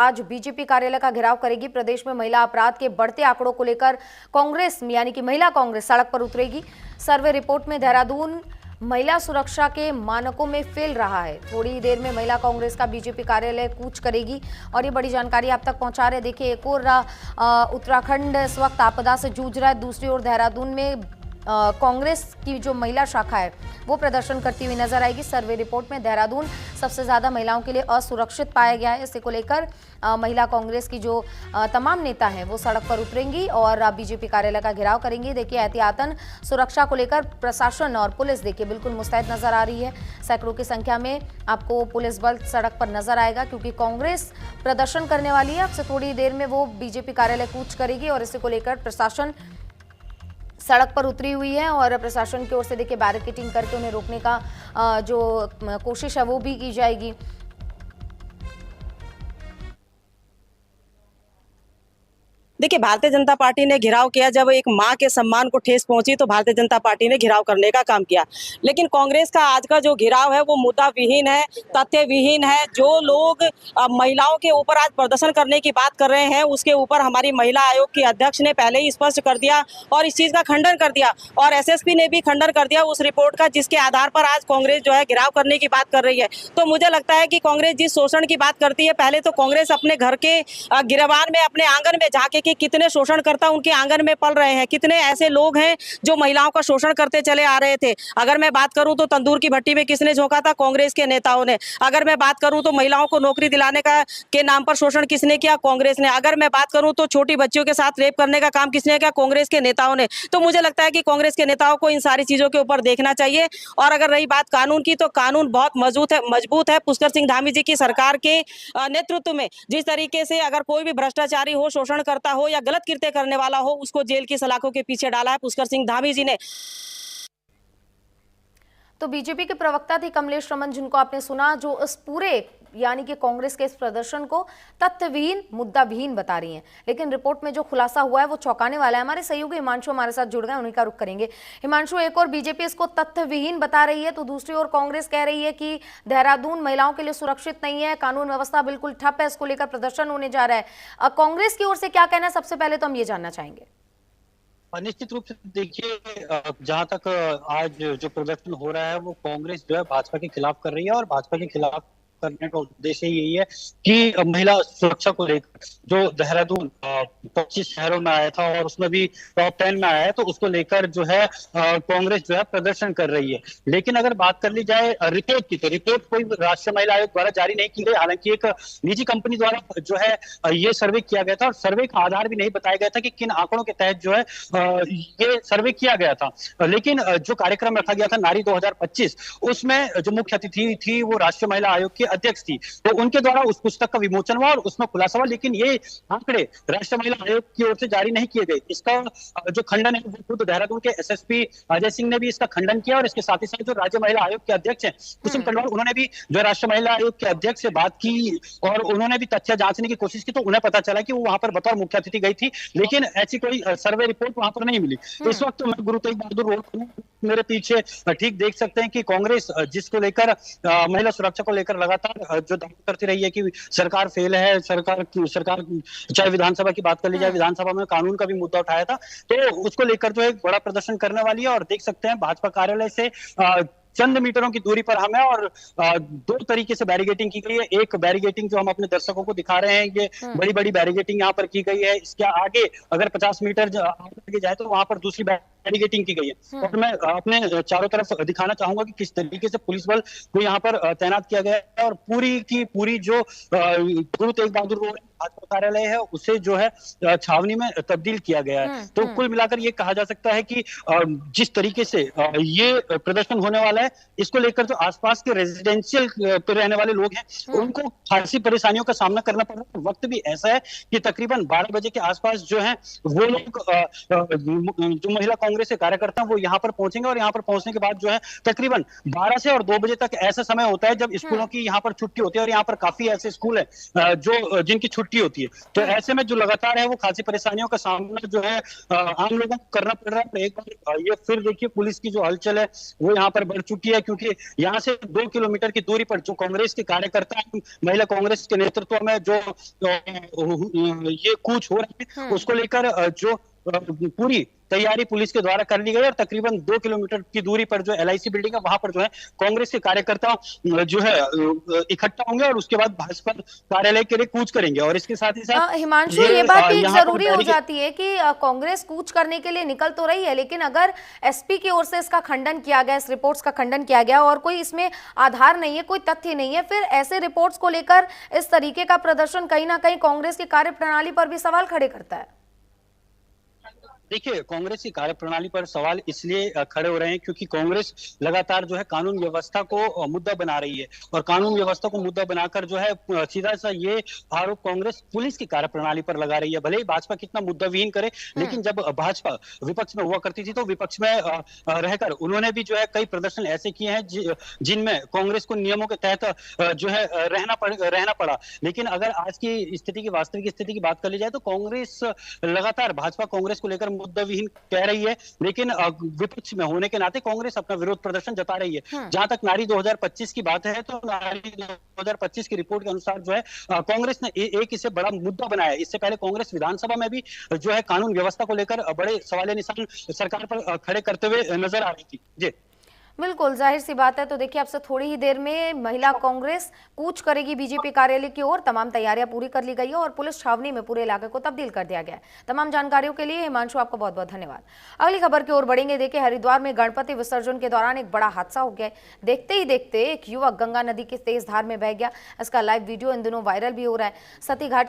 आज बीजेपी कार्यालय का घेराव करेगी। प्रदेश में महिला अपराध के बढ़ते आंकड़ों को लेकर कांग्रेस यानी कि महिला कांग्रेस सड़क पर उतरेगी। सर्वे रिपोर्ट में देहरादून महिला सुरक्षा के मानकों में फेल रहा है। थोड़ी देर में महिला कांग्रेस का बीजेपी कार्यालय कूच करेगी और ये बड़ी जानकारी आप तक पहुंचा रहे। देखिए, एक और उत्तराखंड इस वक्त आपदा से जूझ रहा है, दूसरी ओर देहरादून में कांग्रेस की जो महिला शाखा है वो प्रदर्शन करती हुई नजर आएगी। सर्वे रिपोर्ट में देहरादून सबसे ज्यादा महिलाओं के लिए असुरक्षित पाया गया है। इसे को लेकर महिला कांग्रेस की जो तमाम नेता हैं वो सड़क पर उतरेंगी और बीजेपी कार्यालय का घेराव करेंगी। देखिए, एहतियातन सुरक्षा को लेकर प्रशासन और पुलिस देखिए बिल्कुल मुस्तैद नजर आ रही है। सैकड़ों की संख्या में आपको पुलिस बल सड़क पर नजर आएगा क्योंकि कांग्रेस प्रदर्शन करने वाली है। अब से थोड़ी देर में वो बीजेपी कार्यालय कूच करेगी और इसे को लेकर प्रशासन सड़क पर उतरी हुई है और प्रशासन की ओर से देखिए बैरिकेडिंग करके उन्हें रोकने का जो कोशिश है वो भी की जाएगी। देखिए, भारतीय जनता पार्टी ने घिराव किया। जब एक मां के सम्मान को ठेस पहुंची तो भारतीय जनता पार्टी ने घिराव करने का काम किया। लेकिन कांग्रेस का आज का जो घिराव है वो मुद्दा विहीन है, तथ्य विहीन है। जो लोग महिलाओं के ऊपर आज प्रदर्शन करने की बात कर रहे हैं उसके ऊपर हमारी महिला आयोग की अध्यक्ष ने पहले ही स्पष्ट कर दिया और इस चीज का खंडन कर दिया और एसएसपी ने भी खंडन कर दिया उस रिपोर्ट का, जिसके आधार पर आज कांग्रेस जो है घिराव करने की बात कर रही है। तो मुझे लगता है कि कांग्रेस जिस शोषण की बात करती है, पहले तो कांग्रेस अपने घर के गिरबान में, अपने आंगन में जाके कि कितने शोषणकर्ता उनके आंगन में पल रहे हैं, कितने ऐसे लोग हैं जो महिलाओं का शोषण करते चले आ रहे थे। अगर मैं बात करूं तो तंदूर की भट्टी में किसने झोंका था? कांग्रेस के नेताओं ने। अगर मैं बात करूं तो महिलाओं को नौकरी दिलाने का के नाम पर शोषण किसने किया? कांग्रेस ने। अगर मैं बात करूं तो छोटी बच्चियों के साथ रेप करने का काम किसने किया? कांग्रेस के नेताओं ने। तो मुझे लगता है कि कांग्रेस के नेताओं को इन सारी चीजों के ऊपर देखना चाहिए। और अगर रही बात कानून की, तो कानून बहुत मजबूत है। पुष्कर सिंह धामी जी की सरकार के नेतृत्व में जिस तरीके से अगर कोई भी भ्रष्टाचारी हो, शोषण करता हो या गलत कृत्य करने वाला हो, उसको जेल की सलाखों के पीछे डाला है पुष्कर सिंह धामी जी ने। तो बीजेपी के प्रवक्ता थे कमलेश रमन, जिनको आपने सुना, जो इस पूरे यानी कि कांग्रेस के इस प्रदर्शन को तथ्यविहीन, मुद्दा विहीन बता रही हैं। लेकिन रिपोर्ट में जो खुलासा हुआ है वो चौंकाने वाला है। हमारे सहयोगी हिमांशु हमारे साथ जुड़ गए, उन्हीं का रुख करेंगे। हिमांशु, एक और बीजेपी इसको तथ्यविहीन बता रही है तो दूसरी ओर कांग्रेस कह रही है कि देहरादून महिलाओं के लिए सुरक्षित नहीं है, कानून व्यवस्था बिल्कुल ठप है, इसको लेकर प्रदर्शन होने जा रहा है। कांग्रेस की ओर से क्या कहना है, सबसे पहले तो हम ये जानना चाहेंगे। निश्चित रूप से देखिए, जहां तक आज जो प्रदर्शन हो रहा है वो कांग्रेस जो है भाजपा के खिलाफ कर रही है और भाजपा के खिलाफ करने का उद्देश्य यही है कि महिला सुरक्षा को लेकर जो देहरादून 25 शहरों में आया था और उसमें भी टॉप 10 में आया है, तो उसको लेकर जो है कांग्रेस जो है प्रदर्शन कर रही है। लेकिन अगर बात कर ली जाए रिपोर्ट की, तो रिपोर्ट कोई राष्ट्रीय महिला आयोग द्वारा जारी नहीं की गई। हालांकि एक निजी कंपनी द्वारा जो है ये सर्वे किया गया था और सर्वे का आधार भी नहीं बताया गया था कि किन आंकड़ों के तहत जो है ये सर्वे किया गया था। लेकिन जो कार्यक्रम रखा गया था नारी 2025, उसमें जो मुख्य अतिथि थी वो राष्ट्रीय महिला आयोग की अध्यक्ष थी, तो उनके द्वारा उस पुस्तक का विमोचन हुआ और उसमें खुलासा हुआ। लेकिन ये आंकड़े राष्ट्रीय महिला आयोग की ओर से जारी नहीं किए गए। इसका जो खंडन है वो खुद देहरादून के एसएसपी अजय सिंह ने भी इसका खंडन किया और इसके साथ ही साथ जो राज्य महिला आयोग के अध्यक्ष हैं कुसुम कंडवाल, उन्होंने भी जो राष्ट्रीय महिला आयोग के अध्यक्ष से बात की और उन्होंने भी तथ्य जांचने की कोशिश की, तो उन्हें पता चला कि वो वहां पर बतौर मुख्य अतिथि गई थी, लेकिन ऐसी कोई सर्वे रिपोर्ट वहां पर नहीं मिली। तो इस वक्त मैं गुरु तेग बहादुर रोड मेरे पीछे ठीक देख सकते हैं कि कांग्रेस जिसको लेकर महिला सुरक्षा को लेकर लगातार जो दावा करती रही है कि सरकार फेल है, सरकार चाहे विधानसभा की बात कर ली जाए, विधानसभा में कानून का भी मुद्दा उठाया था, तो उसको लेकर जो एक बड़ा प्रदर्शन करने वाली है। और देख सकते हैं भाजपा कार्यालय से चंद मीटरों की दूरी पर हमें और दो तरीके से बैरिगेटिंग की गई है। एक बैरिगेटिंग जो हम अपने दर्शकों को दिखा रहे हैं, ये बड़ी बड़ी बैरिगेटिंग यहाँ पर की गई है। इसके आगे अगर 50 मीटर आगे जाए तो वहां पर दूसरी बैरिगेटिंग की गई है। और मैं अपने चारों तरफ दिखाना चाहूंगा कि किस तरीके से पुलिस बल को यहाँ पर तैनात किया गया है और पूरी की पूरी जो गुरु तेग बहादुर रोड भाजपा कार्यालय है उसे जो है छावनी में तब्दील किया गया है। तो कुल मिलाकर ये कहा जा सकता है कि जिस तरीके से ये प्रदर्शन होने वाला है, इसको लेकर जो आसपास के रेजिडेंशियल पे रहने वाले लोग हैं उनको खासी परेशानियों का सामना करना पड़ रहा है। वक्त भी ऐसा है कि तकरीबन 12 बजे के आसपास जो है वो लोग जो महिला कांग्रेस के कार्यकर्ता हैं वो यहाँ पर पहुंचेंगे और यहाँ पर पहुंचने के बाद जो है तकरीबन 12 से और 2 बजे तक ऐसा समय होता है जब स्कूलों की यहाँ पर छुट्टी होती है, और यहाँ पर काफी ऐसे स्कूल है जो जिनकी छुट्टी होती है। तो ऐसे में जो लगातार है वो खासी परेशानियों का सामना जो है आम लोगों को करना पड़ रहा है। एक बार ये फिर देखिए पुलिस की जो हलचल है वो यहाँ पर बढ़ चुकी है, क्योंकि यहाँ से 2 किलोमीटर की दूरी पर जो कांग्रेस के कार्यकर्ता हैं, महिला कांग्रेस के नेतृत्व में जो ये कूच हो रही है उसको लेकर जो पूरी तैयारी पुलिस के द्वारा कर ली गई, और तकरीबन 2 किलोमीटर की दूरी पर जो LIC बिल्डिंग है वहां पर जो है कांग्रेस के कार्यकर्ता जो है इकट्ठा होंगे और उसके बाद भाजपा कार्यालय के लिए कूच करेंगे। और इसके साथ ही साथ हिमांशु, ये बात भी एक जरूरी हो जाती है कि कांग्रेस कूच करने के लिए निकल तो रही है, लेकिन अगर SP की ओर से इसका खंडन किया गया, इस रिपोर्ट्स का खंडन किया गया और कोई इसमें आधार नहीं है, कोई तथ्य नहीं है, फिर ऐसे रिपोर्ट्स को लेकर इस तरीके का प्रदर्शन कहीं ना कहीं कांग्रेस की कार्यप्रणाली पर भी सवाल खड़े करता है। देखिए, कांग्रेस की कार्यप्रणाली पर सवाल इसलिए खड़े हो रहे हैं क्योंकि कांग्रेस लगातार जो है कानून व्यवस्था को मुद्दा बना रही है, और कानून व्यवस्था को मुद्दा बनाकर जो है सीधा सा ये आरोप कांग्रेस पुलिस की कार्यप्रणाली पर लगा रही है। भले ही भाजपा कितना मुद्दाविहीन करे, लेकिन जब भाजपा विपक्ष में हुआ करती थी तो विपक्ष में रहकर उन्होंने भी जो है कई प्रदर्शन ऐसे किए हैं जिनमें कांग्रेस को नियमों के तहत जो है रहना पड़ा। लेकिन अगर आज की स्थिति की वास्तविक स्थिति की बात कर ली जाए तो कांग्रेस लगातार भाजपा कांग्रेस को लेकर मुद्दाविहीन कह रही है, लेकिन विपक्ष में होने के नाते कांग्रेस अपना विरोध प्रदर्शन जता रही है। जहां तक नारी 2025 की बात है तो नारी 2025 की रिपोर्ट के अनुसार जो है कांग्रेस ने एक इसे बड़ा मुद्दा बनाया। इससे पहले कांग्रेस विधानसभा में भी जो है कानून व्यवस्था को लेकर बड़े सवालिया निशान सरकार पर खड़े करते हुए नजर आ रही थी। जी बिल्कुल, जाहिर सी बात है। तो देखिए, अब से थोड़ी ही देर में महिला कांग्रेस कूच करेगी बीजेपी कार्यालय की ओर। तमाम तैयारियां पूरी कर ली गई है और पुलिस छावनी में पूरे इलाके को तब्दील कर दिया गया है। तमाम जानकारियों के लिए हिमांशु आपका बहुत बहुत धन्यवाद। अगली खबर की ओर बढ़ेंगे। देखिए, हरिद्वार में गणपति विसर्जन के दौरान एक बड़ा हादसा हो गया। देखते ही देखते एक युवक गंगा नदी की तेज धार में बह गया। इसका लाइव वीडियो इन दिनों वायरल भी हो रहा है। सती घाट के